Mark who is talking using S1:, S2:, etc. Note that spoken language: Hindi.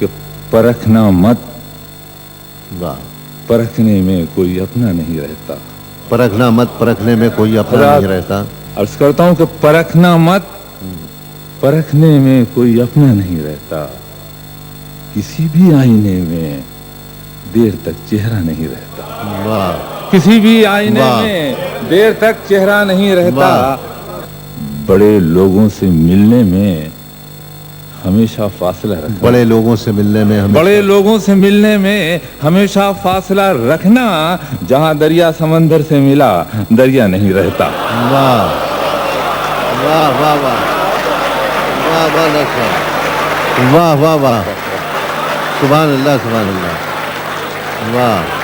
S1: कि परखना मत,
S2: वाह।
S1: परखने में कोई अपना नहीं रहता।
S2: परखना मत, परखने में कोई अपना
S1: खुदा
S2: नहीं रहता।
S1: अर्ज करता हूं कि परखना मत, परखने में कोई अपना नहीं रहता। किसी भी आईने में देर तक चेहरा नहीं रहता।
S2: वाह
S1: किसी भी आईने
S2: वाह।
S1: में देर तक चेहरा नहीं रहता।
S2: वाह।
S1: बड़े लोगों से मिलने में हमेशा फासला रखना।
S2: बड़े लोगों से मिलने में हमेशा
S1: बड़े लोगों से मिलने में हमेशा फासला रखना। जहां दरिया समंदर से मिला, दरिया नहीं रहता।
S2: वाह वाह वाह वाह वाह वाह डॉक्टर साहब। वाह वाह वाह, सुभान अल्लाह, सुभान अल्लाह। वाह।